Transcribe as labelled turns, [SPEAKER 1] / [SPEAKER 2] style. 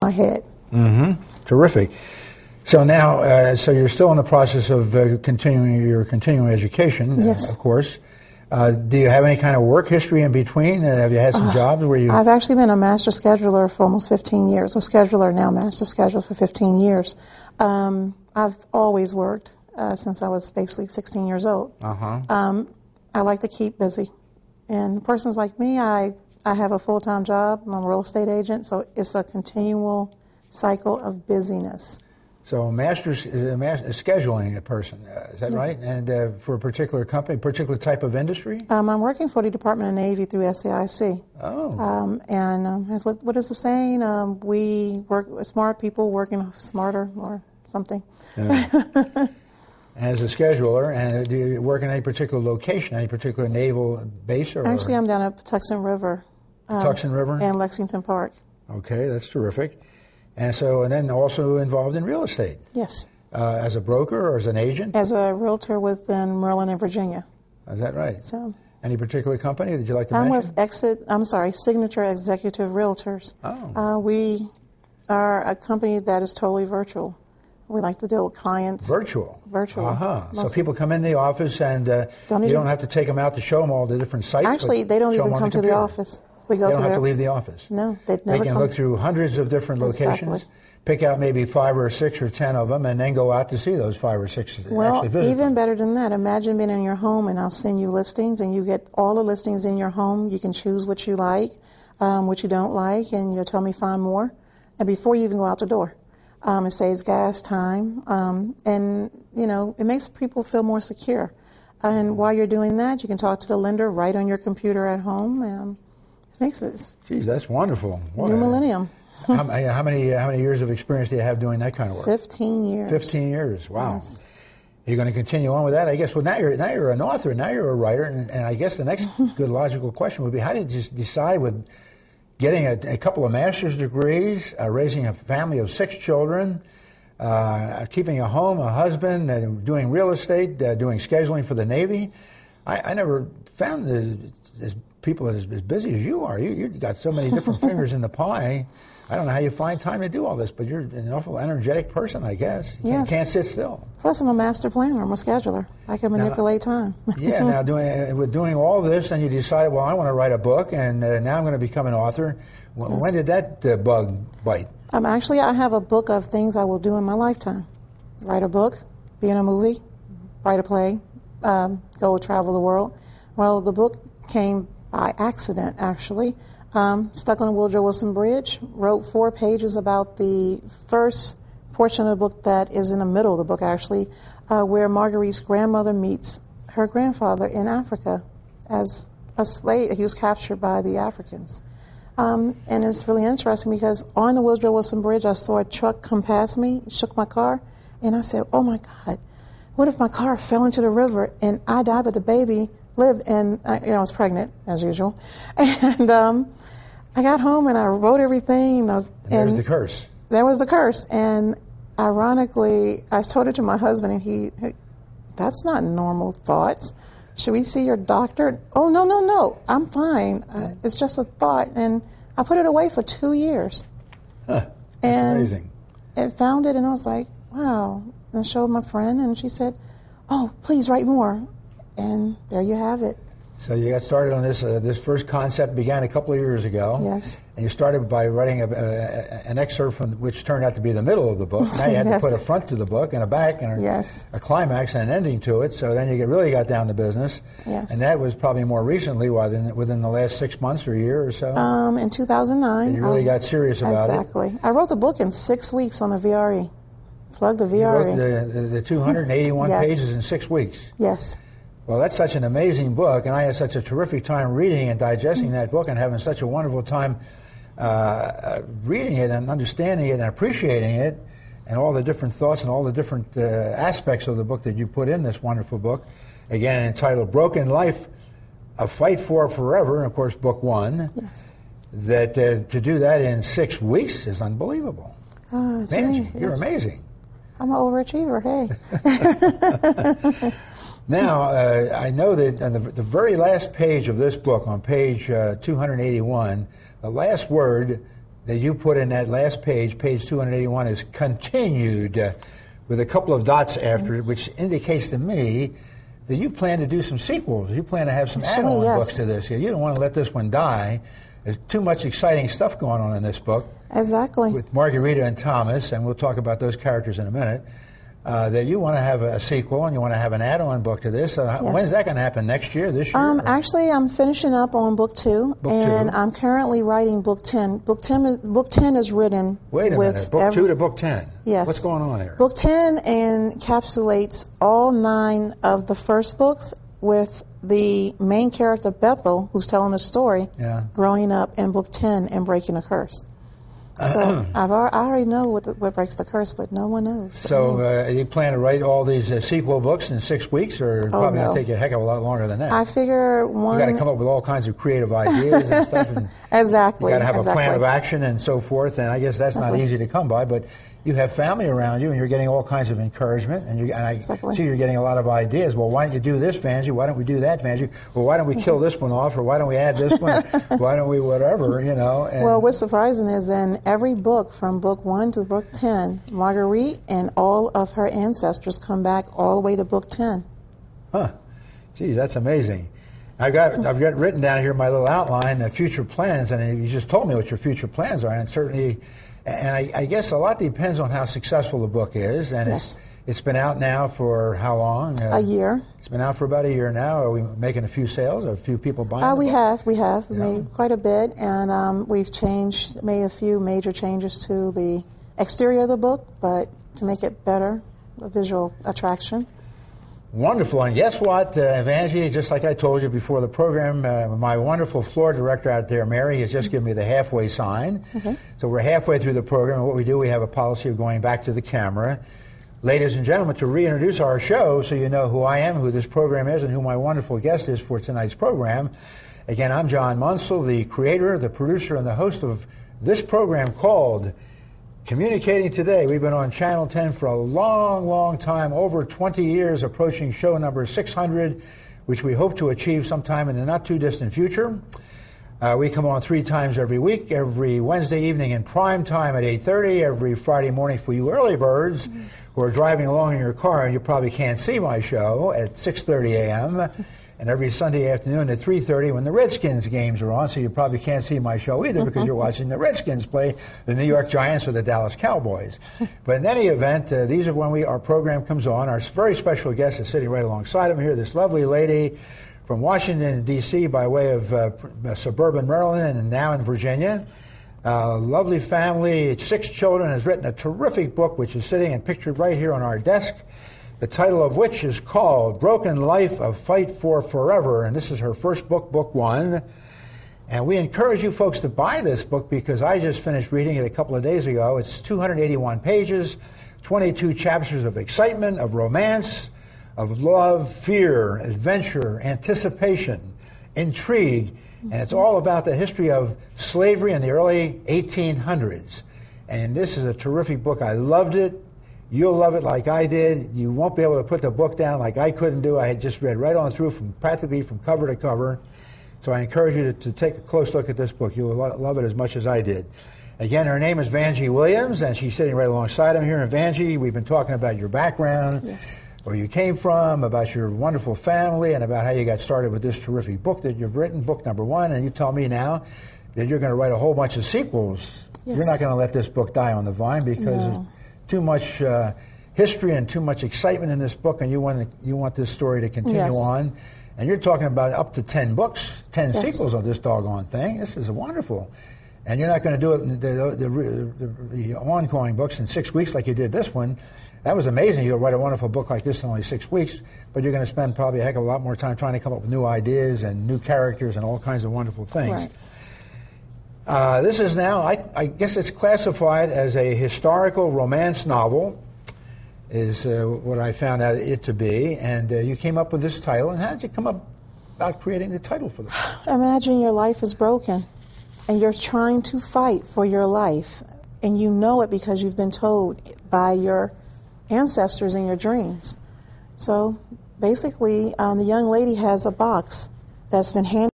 [SPEAKER 1] my head.
[SPEAKER 2] Mm-hmm. Terrific. So now, so you're still in the process of continuing your continuing education,
[SPEAKER 1] Yes.
[SPEAKER 2] Of course. Do you have any kind of work history in between? Have you had some jobs where you...
[SPEAKER 1] I've actually been a master scheduler for almost 15 years. Well, scheduler now, master scheduler for 15 years. I've always worked since I was basically 16 years old. I like to keep busy. And persons like me, I have a full-time job. I'm a real estate agent, so it's a continual cycle of busyness.
[SPEAKER 2] So scheduling a person, is that right? And for a particular company, particular type of industry?
[SPEAKER 1] I'm working for the Department of Navy through SAIC.
[SPEAKER 2] Oh.
[SPEAKER 1] What is the saying? We work with smart people working smarter or something.
[SPEAKER 2] Yeah. As a scheduler, and do you work in any particular location, any particular naval base?
[SPEAKER 1] Actually, I'm down at Tucson River.
[SPEAKER 2] Tucson River?
[SPEAKER 1] And Lexington Park.
[SPEAKER 2] Okay, that's terrific. And then also involved in real estate?
[SPEAKER 1] Yes.
[SPEAKER 2] As a broker or as an agent?
[SPEAKER 1] As a realtor within Maryland and Virginia.
[SPEAKER 2] Is that right?
[SPEAKER 1] So.
[SPEAKER 2] Any particular company that you'd like to
[SPEAKER 1] I'm
[SPEAKER 2] mention?
[SPEAKER 1] with Signature Executive Realtors.
[SPEAKER 2] Oh.
[SPEAKER 1] We are a company that is totally virtual. We like to deal with clients.
[SPEAKER 2] Virtual?
[SPEAKER 1] Virtual.
[SPEAKER 2] So people come in the office and you don't have to take them out to show them all the different sites?
[SPEAKER 1] Actually, they don't even come to the office.
[SPEAKER 2] They don't have to leave the office?
[SPEAKER 1] No, they'd never come.
[SPEAKER 2] They can look through hundreds of different locations, pick out maybe 5 or 6 or 10 of them, and then go out to see those 5 or 6 actually visit
[SPEAKER 1] even
[SPEAKER 2] them.
[SPEAKER 1] better than that. Imagine being in your home and I'll send you listings and you get all the listings in your home. You can choose what you like, what you don't like, and you'll tell me find more. And before you even go out the door. It saves gas, time, and, it makes people feel more secure. And while you're doing that, you can talk to the lender right on your computer at home. It makes it...
[SPEAKER 2] Geez, that's wonderful.
[SPEAKER 1] New millennium.
[SPEAKER 2] How many years of experience do you have doing that kind of work?
[SPEAKER 1] 15 years.
[SPEAKER 2] 15 years, wow.
[SPEAKER 1] Yes.
[SPEAKER 2] You're going to continue on with that? I guess, well, now you're an author, now you're a writer, and I guess the next good logical question would be, how did you decide with getting a couple of master's degrees, raising a family of 6 children, keeping a home, a husband, doing real estate, doing scheduling for the Navy? I never found people as busy as you are. You've got so many different fingers in the pie. I don't know how you find time to do all this, but you're an awful energetic person, I guess. You can't sit still.
[SPEAKER 1] Plus, I'm a master planner. I'm a scheduler. I can manipulate time.
[SPEAKER 2] Yeah, now doing all this, and you decided, well, I want to write a book, and now I'm going to become an author. When did that bug bite?
[SPEAKER 1] Actually, I have a book of things I will do in my lifetime. Write a book, be in a movie, write a play, go travel the world. Well, the book came by accident, actually. Stuck on the Woodrow Wilson Bridge, wrote 4 pages about the first portion of the book that is in the middle of the book, actually, where Marguerite's grandmother meets her grandfather in Africa as a slave. He was captured by the Africans. And it's really interesting because on the Woodrow Wilson Bridge, I saw a truck come past me, shook my car, and I said, oh my God, what if my car fell into the river and I died, but the baby lived, and I was pregnant, as usual. And I got home and I wrote everything. And
[SPEAKER 2] there's the curse.
[SPEAKER 1] There was the curse. And ironically, I told it to my husband, and he, that's not normal thoughts. Should we see your doctor? Oh, no, I'm fine. It's just a thought. And I put it away for 2 years.
[SPEAKER 2] That's amazing.
[SPEAKER 1] I found it, and I was like, wow. And I showed my friend, and she said, oh, please write more. And there you have it.
[SPEAKER 2] So you got started on this. This first concept began a couple of years ago.
[SPEAKER 1] Yes.
[SPEAKER 2] And you started by writing an excerpt from which turned out to be the middle of the book. Now you had to put a front to the book and a back and a climax and an ending to it. So then you really got down to business.
[SPEAKER 1] Yes.
[SPEAKER 2] And that was probably more recently, within the last 6 months or a year or so.
[SPEAKER 1] In 2009.
[SPEAKER 2] And you really got serious about it.
[SPEAKER 1] Exactly. I wrote the book in 6 weeks on the VRE. Plug the VRE.
[SPEAKER 2] You wrote the 281 pages in 6 weeks.
[SPEAKER 1] Yes.
[SPEAKER 2] Well, that's such an amazing book, and I had such a terrific time reading and digesting that book and having such a wonderful time reading it and understanding it and appreciating it and all the different thoughts and all the different aspects of the book that you put in this wonderful book. Again, entitled Broken Life, A Fight for Forever, and of course, book 1.
[SPEAKER 1] Yes.
[SPEAKER 2] That to do that in 6 weeks is unbelievable. Vangie, you're amazing.
[SPEAKER 1] I'm an overachiever, hey.
[SPEAKER 2] Now, I know that on the very last page of this book, on page 281, the last word that you put in that last page, page 281, is continued with a couple of dots after it, which indicates to me that you plan to do some sequels. You plan to have some add-on books to this. You don't want to let this one die. There's too much exciting stuff going on in this book.
[SPEAKER 1] Exactly.
[SPEAKER 2] With Margarita and Thomas, and we'll talk about those characters in a minute. That you want to have a sequel and you want to have an add-on book to this. When's that going to happen? Next year? This year?
[SPEAKER 1] Actually, I'm finishing up on book 2, and I'm currently writing book 10. Book 10 is written.
[SPEAKER 2] Wait a minute. Book 2 to book 10.
[SPEAKER 1] Yes.
[SPEAKER 2] What's going on here?
[SPEAKER 1] Book 10 encapsulates all 9 of the first books with the main character Bethel, who's telling the story, growing up in book 10 and breaking a curse. So I already know what breaks the curse, but no one knows.
[SPEAKER 2] So you plan to write all these sequel books in 6 weeks, or probably going to take you a heck of a lot longer than that?
[SPEAKER 1] I figure one.
[SPEAKER 2] You got to come up with all kinds of creative ideas and stuff. And
[SPEAKER 1] exactly.
[SPEAKER 2] You got to have a plan of action and so forth. And I guess that's not easy to come by, but you have family around you, and you're getting all kinds of encouragement, and I see you're getting a lot of ideas. Well, why don't you do this, Vangie? Why don't we do that, Vangie? Well, why don't we kill this one off, or why don't we add this one? Why don't we whatever, you know? And
[SPEAKER 1] well, what's surprising is in every book, from book 1 to book 10, Marguerite and all of her ancestors come back all the way to book 10.
[SPEAKER 2] Huh. Geez, that's amazing. I've got written down here my little outline, future plans, and you just told me what your future plans are, and certainly... And I guess a lot depends on how successful the book is. And it's been out now for how long?
[SPEAKER 1] A year.
[SPEAKER 2] It's been out for about a year now. Are we making a few sales? Are a few people buying the book?
[SPEAKER 1] We have. We made quite a bit. And we've made a few major changes to the exterior of the book, but to make it better, a visual attraction.
[SPEAKER 2] Wonderful. And guess what, Vangie, just like I told you before the program, my wonderful floor director out there, Mary, has just given me the halfway sign. Okay. So we're halfway through the program, and what we do, we have a policy of going back to the camera. Ladies and gentlemen, to reintroduce our show so you know who I am, who this program is, and who my wonderful guest is for tonight's program. Again, I'm John Monsul, the creator, the producer, and the host of this program called Communicating Today. We've been on Channel 10 for a long, long time, over 20 years, approaching show number 600, which we hope to achieve sometime in the not-too-distant future. We come on 3 times every week, every Wednesday evening in prime time at 8:30, every Friday morning for you early birds who are driving along in your car, and you probably can't see my show, at 6:30 a.m., and every Sunday afternoon at 3:30 when the Redskins games are on, so you probably can't see my show either because you're watching the Redskins play the New York Giants or the Dallas Cowboys. But in any event, these are when our program comes on. Our very special guest is sitting right alongside him here, this lovely lady from Washington, D.C., by way of suburban Maryland and now in Virginia. Lovely family, 6 children, has written a terrific book which is sitting and pictured right here on our desk, the title of which is called Broken Life, A Fight for Forever, and this is her first book, book 1. And we encourage you folks to buy this book because I just finished reading it a couple of days ago. It's 281 pages, 22 chapters of excitement, of romance, of love, fear, adventure, anticipation, intrigue, and it's all about the history of slavery in the early 1800s. And this is a terrific book. I loved it. You'll love it like I did. You won't be able to put the book down like I couldn't do. I had just read right on through practically from cover to cover. So I encourage you to take a close look at this book. You'll love it as much as I did. Again, her name is Vangie Williams, and she's sitting right alongside him here. And Vangie, we've been talking about your background, where you came from, about your wonderful family, and about how you got started with this terrific book that you've written, book number 1. And you tell me now that you're going to write a whole bunch of sequels. You're not going to let this book die on the vine because of too much history and too much excitement in this book, and you want this story to continue on. And you're talking about up to 10 books, 10 sequels of this doggone thing. This is wonderful. And you're not going to do it in the ongoing books in 6 weeks like you did this one. That was amazing. You'll write a wonderful book like this in only 6 weeks, but you're going to spend probably a heck of a lot more time trying to come up with new ideas and new characters and all kinds of wonderful things.
[SPEAKER 1] Right.
[SPEAKER 2] This is now, I guess it's classified as a historical romance novel, is what I found out it to be. And you came up with this title. And how did you come up about creating the title for the book?
[SPEAKER 1] Imagine your life is broken, and you're trying to fight for your life. And you know it because you've been told by your ancestors in your dreams. So basically, the young lady has a box that's been handed